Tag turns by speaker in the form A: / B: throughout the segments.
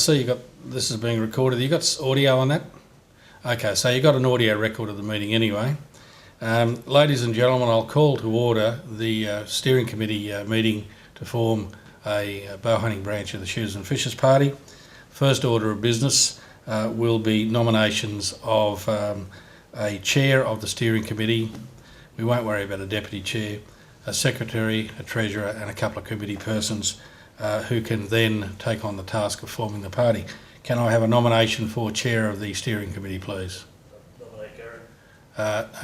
A: see you got, this is being recorded. You got audio on that? Okay, so you got an audio record of the meeting anyway. Ladies and gentlemen, I'll call to order the steering committee meeting to form a bow hunting branch of the Shooters and Fishers Party. First order of business will be nominations of a chair of the steering committee. We won't worry about a deputy chair, a secretary, a treasurer and a couple of committee persons who can then take on the task of forming the party. Can I have a nomination for chair of the steering committee, please?
B: Nominate Gary.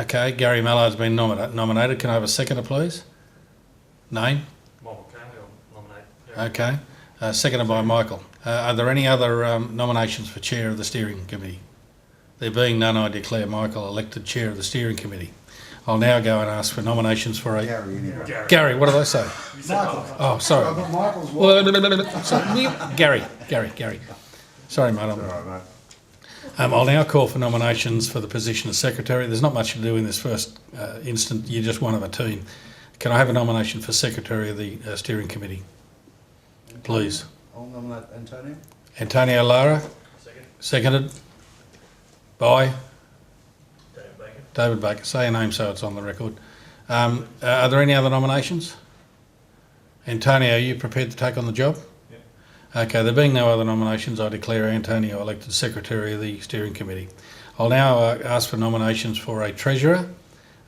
A: Okay, Gary Mallard's been nominated. Can I have a seconder, please? Name?
B: Michael Kane will nominate Gary.
A: Okay, seconded by Michael. Are there any other nominations for chair of the steering committee? There being none, I declare Michael elected chair of the steering committee. I'll now go and ask for nominations for a...
C: Gary, anyway.
A: Gary, what did I say?
C: Michael.
A: Oh, sorry.
C: I've got Michael's wife.
A: Sorry. Gary. Sorry, mate.
C: All right, mate.
A: I'll now call for nominations for the position of secretary. There's not much to do in this first instant. You're just one of a team. Can I have a nomination for secretary of the steering committee, please?
C: I'll nominate Antonio.
A: Antonio Lara,
B: Second.
A: seconded by
B: David Bacon.
A: David Baker. Say your name so it's on the record. Are there any other nominations? Antonio, are you prepared to take on the job?
B: Yep.
A: Okay, there being no other nominations, I declare Antonio elected secretary of the steering committee. I'll now ask for nominations for a treasurer.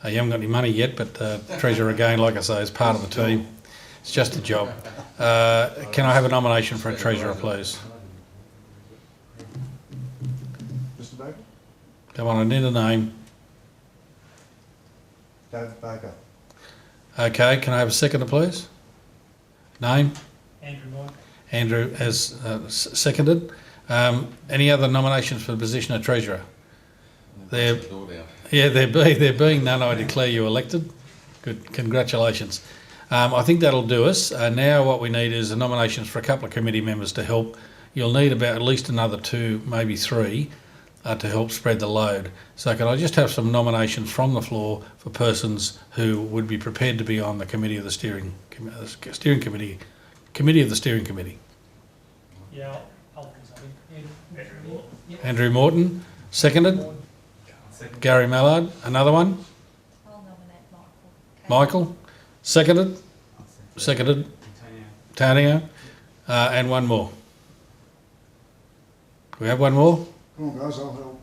A: You haven't got any money yet, but treasurer again, like I say, is part of the team. It's just a job. Can I have a nomination for a treasurer, please?
C: Mr. Baker.
A: Come on, I need a name.
C: David Baker.
A: Okay, can I have a seconder, please? Name?
B: Andrew Moore.
A: Andrew has seconded. Any other nominations for the position of treasurer? There being none, I declare you elected. Good, congratulations. I think that'll do us. Now what we need is a nominations for a couple of committee members to help. You'll need about at least another 2, maybe 3, to help spread the load. So can I just have some nominations from the floor for persons who would be prepared to be on the committee of the steering committee of the steering committee?
B: Yeah, I'll do something. Andrew Moore.
A: Andrew Morton, seconded. Gary Mallard, another one.
D: I'll nominate Michael.
A: Michael, seconded. Seconded. Antonio, and one more. Do we have one more?
C: Come on, guys, I'll help.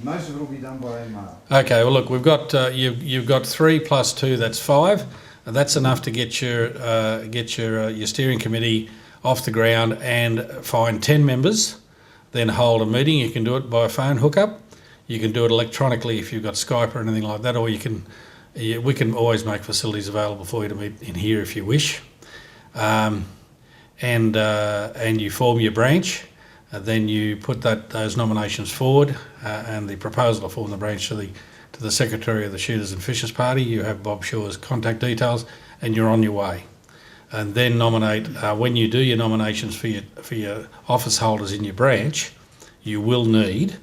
C: Most of it will be done by email.
A: Okay. Well, look, we've got you've got 3 plus 2. That's 5. And that's enough to get your steering committee off the ground and find 10 members. Then hold a meeting. You can do it by a phone hookup. You can do it electronically if you've got Skype or anything like that, or we can always make facilities available for you to meet in here if you wish. And you form your branch. Then you put those nominations forward and the proposal to form the branch to the secretary of the Shooters and Fishers Party. You have Bob Shaw's contact details, and you're on your way. And then nominate when you do your nominations for your office holders in your branch. You will need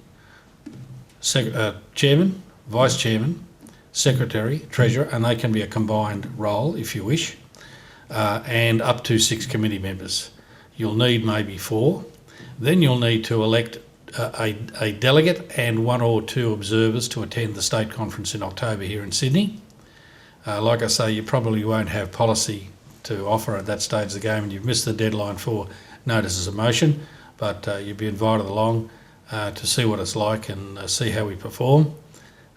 A: chairman, vice chairman, secretary, treasurer, and they can be a combined role if you wish, and up to 6 committee members. You'll need maybe 4. Then you'll need to elect a delegate and 1 or 2 observers to attend the state conference in October here in Sydney. Like I say, you probably won't have policy to offer at that stage of the game, and you've missed the deadline for notices of motion, but you'll be invited along to see what it's like and see how we perform,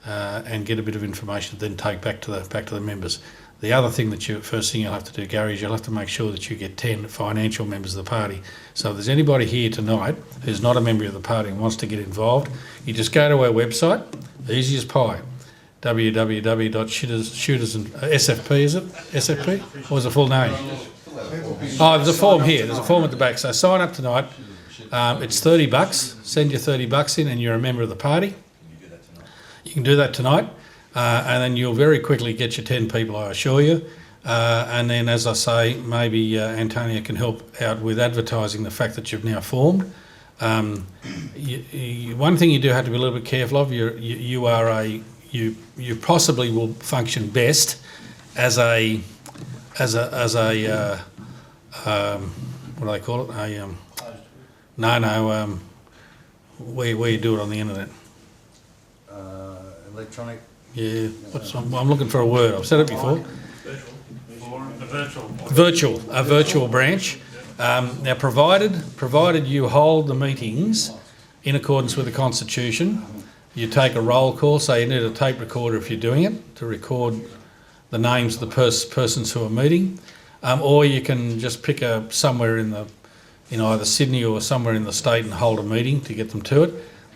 A: and get a bit of information to then take back to the members. The other thing first thing you'll have to do, Gary, is you'll have to make sure that you get 10 financial members of the party. So if there's anybody here tonight who's not a member of the party and wants to get involved, you just go to our website, easy as pie, www.shooters and SFP, is it? SFP? Or is it full name? Oh, there's a form here. There's a form at the back. So sign up tonight. It's $30. Send your $30 in and you're a member of the party. You can do that tonight. And then you'll very quickly get your 10 people, I assure you. And then, as I say, maybe Antonio can help out with advertising the fact that you've now formed. One thing you do have to be a little bit careful of. You possibly will function best as a what do they call it? No, where you do it on the internet.
C: Electronic.
A: Yeah, I'm looking for a word. I've said it before. A virtual branch. Now, provided you hold the meetings in accordance with the Constitution, you take a roll call, so you need a tape recorder if you're doing it to record the names of the persons who are meeting, or you can just pick somewhere in either Sydney or somewhere in the state and hold a meeting to get them to it.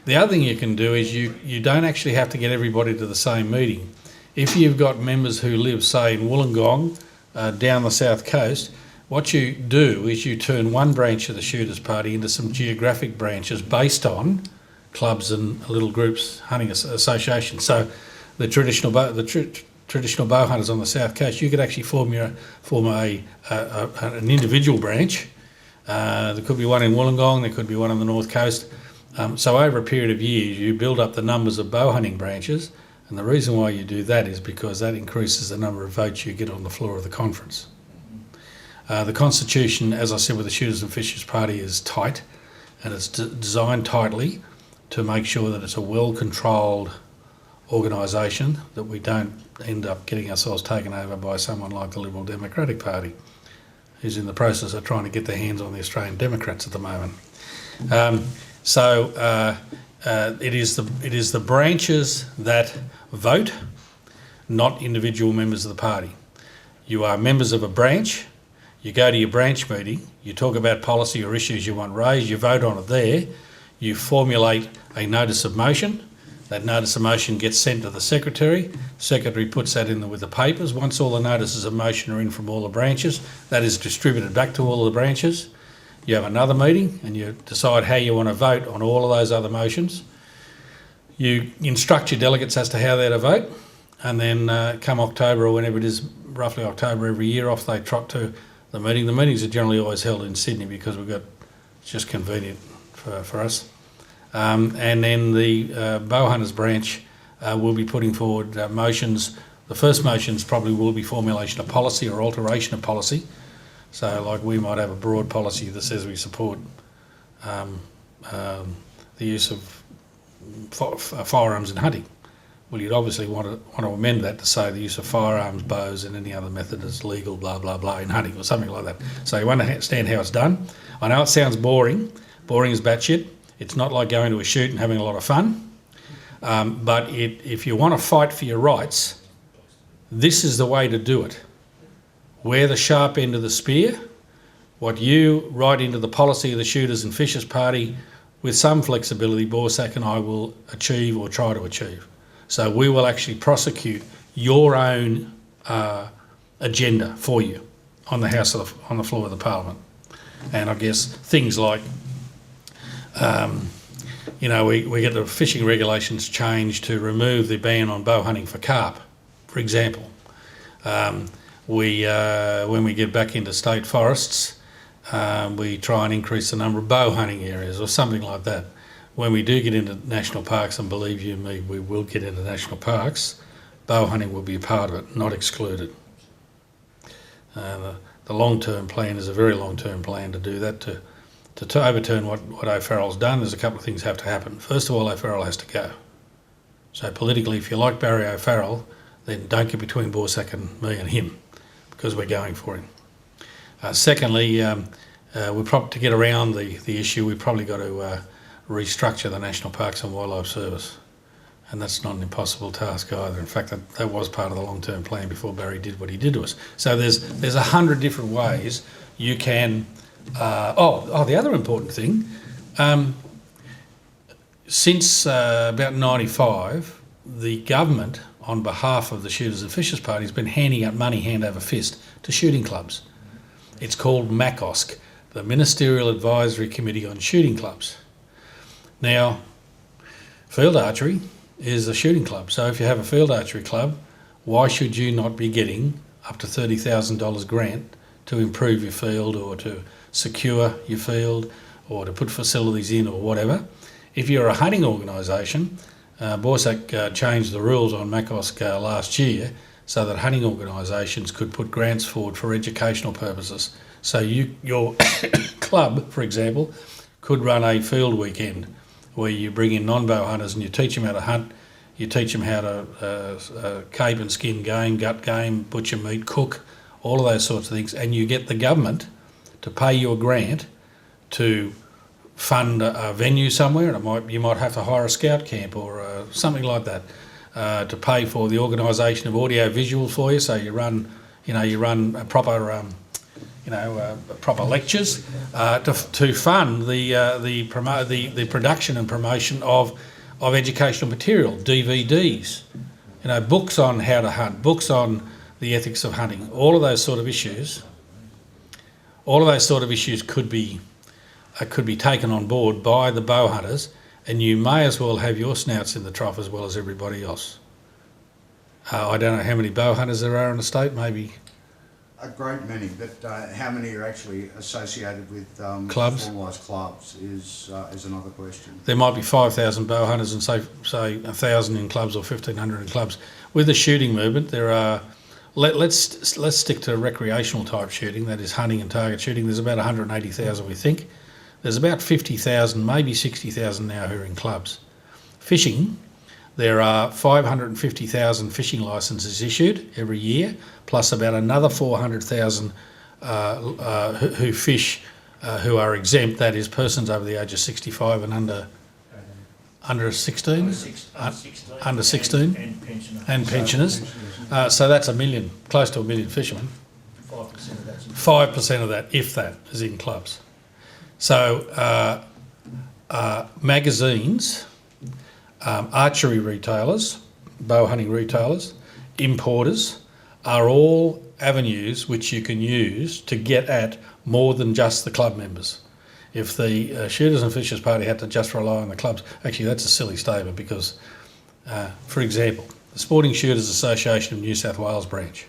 A: The other thing you can do is you don't actually have to get everybody to the same meeting. If you've got members who live, say, in Wollongong, down the south coast, what you do is you turn one branch of the Shooters Party into some geographic branches based on clubs and little groups, hunting associations. So the traditional bowhunters on the south coast, you could actually form an individual branch. There could be one in Wollongong, there could be one on the north coast. So over a period of years, you build up the numbers of bow hunting branches, and the reason why you do that is because that increases the number of votes you get on the floor of the conference. The Constitution, as I said, with the Shooters and Fishers Party is tight, and it's designed tightly to make sure that it's a well-controlled organisation, that we don't end up getting ourselves taken over by someone like the Liberal Democratic Party, who's in the process of trying to get their hands on the Australian Democrats at the moment. It is the branches that vote, not individual members of the party. You are members of a branch, you go to your branch meeting, you talk about policy or issues you want raised, you vote on it there, you formulate a notice of motion. That notice of motion gets sent to the secretary. Secretary puts that in with the papers. Once all the notices of motion are in from all the branches, that is distributed back to all the branches. You have another meeting and you decide how you want to vote on all of those other motions. You instruct your delegates as to how they're to vote, and then come October or whenever it is, roughly October every year, off they trot to the meeting. The meetings are generally always held in Sydney because it's just convenient for us. And then the Bowhunters branch will be putting forward motions. The first motions probably will be formulation of policy or alteration of policy. So like we might have a broad policy that says we support the use of firearms in hunting. Well, you'd obviously want to amend that to say the use of firearms, bows and any other method is legal, blah, blah, blah, in hunting or something like that. So you understand how it's done. I know it sounds boring. Boring as batshit. It's not like going to a shoot and having a lot of fun. But if you want to fight for your rights, this is the way to do it. Wear the sharp end of the spear. What you write into the policy of the Shooters and Fishers Party, with some flexibility, Borsak and I will achieve or try to achieve. So we will actually prosecute your own agenda for you on the floor of the Parliament. And I guess things like, we get the fishing regulations changed to remove the ban on bow hunting for carp, for example. When we get back into state forests, we try and increase the number of bow hunting areas or something like that. When we do get into national parks, and believe you me, we will get into national parks, bow hunting will be a part of it, not excluded. The long-term plan is a very long-term plan to do that. To overturn what O'Farrell's done, there's a couple of things have to happen. First of all, O'Farrell has to go. So politically, if you like Barry O'Farrell, then don't get between Borsak and me and him, because we're going for him. Secondly, to get around the issue, we've probably got to restructure the National Parks and Wildlife Service. And that's not an impossible task either. In fact, that was part of the long-term plan before Barry did what he did to us. So there's 100 different ways you can... the other important thing, since about 95, the government, on behalf of the Shooters and Fishers Party, has been handing out money hand over fist to shooting clubs. It's called MACOSC, the Ministerial Advisory Committee on Shooting Clubs. Now, field archery is a shooting club, so if you have a field archery club, why should you not be getting up to $30,000 grant to improve your field or to secure your field or to put facilities in or whatever? If you're a hunting organisation, Borsak changed the rules on MACOSC last year so that hunting organisations could put grants forward for educational purposes. So your club, for example, could run a field weekend where you bring in non-bow hunters and you teach them how to hunt, you teach them how to cape and skin game, gut game, butcher meat, cook, all of those sorts of things, and you get the government to pay you a grant to fund a venue somewhere, and you might have to hire a scout camp or something like that, to pay for the organisation of audio visual for you, so you run a proper proper lectures to fund the production and promotion of educational material, DVDs, books on how to hunt, books on the ethics of hunting, all of those sort of issues. All of those sort of issues could be taken on board by the bow hunters, and you may as well have your snouts in the trough as well as everybody else. I don't know how many bow hunters there are in the state, maybe
C: A great many, but how many are actually associated with
A: Clubs?
C: formalised clubs is another question.
A: there might be 5,000 bow hunters and say 1,000 in clubs or 1,500 in clubs. With the shooting movement, there are, let's stick to recreational type shooting, that is hunting and target shooting. There's about 180,000 we think. There's about 50,000, maybe 60,000 now who are in clubs. Fishing, there are 550,000 fishing licences issued every year, plus about another 400,000 who fish, who are exempt, that is persons over the age of 65 and under 16? Under 16. And pensioners. So that's 1 million, close to 1 million fishermen. 5% of that, if that, is in clubs. So magazines, archery retailers, bow hunting retailers, importers are all avenues which you can use to get at more than just the club members. If the Shooters and Fishers Party had to just rely on the clubs, actually that's a silly statement because, for example, the Sporting Shooters Association of New South Wales branch,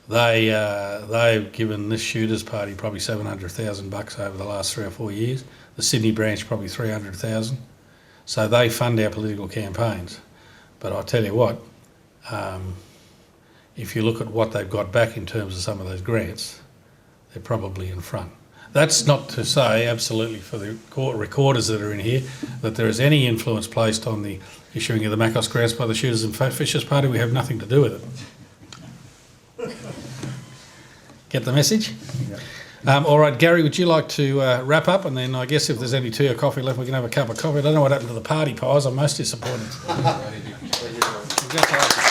A: they've given this Shooters Party probably $700,000 over the last 3 or 4 years. The Sydney branch probably 300,000. So they fund our political campaigns. But I tell you what, if you look at what they've got back in terms of some of those grants, they're probably in front. That's not to say, absolutely, for the court recorders that are in here, that there is any influence placed on the issuing of the Macos grants by the Shooters and Fishers Party. We have nothing to do with it. Get the message?
C: Yep.
A: All right, Gary, would you like to wrap up? And then I guess if there's any tea or coffee left, we can have a cup of coffee. I don't know what happened to the party pies. I'm most disappointed. Congratulations.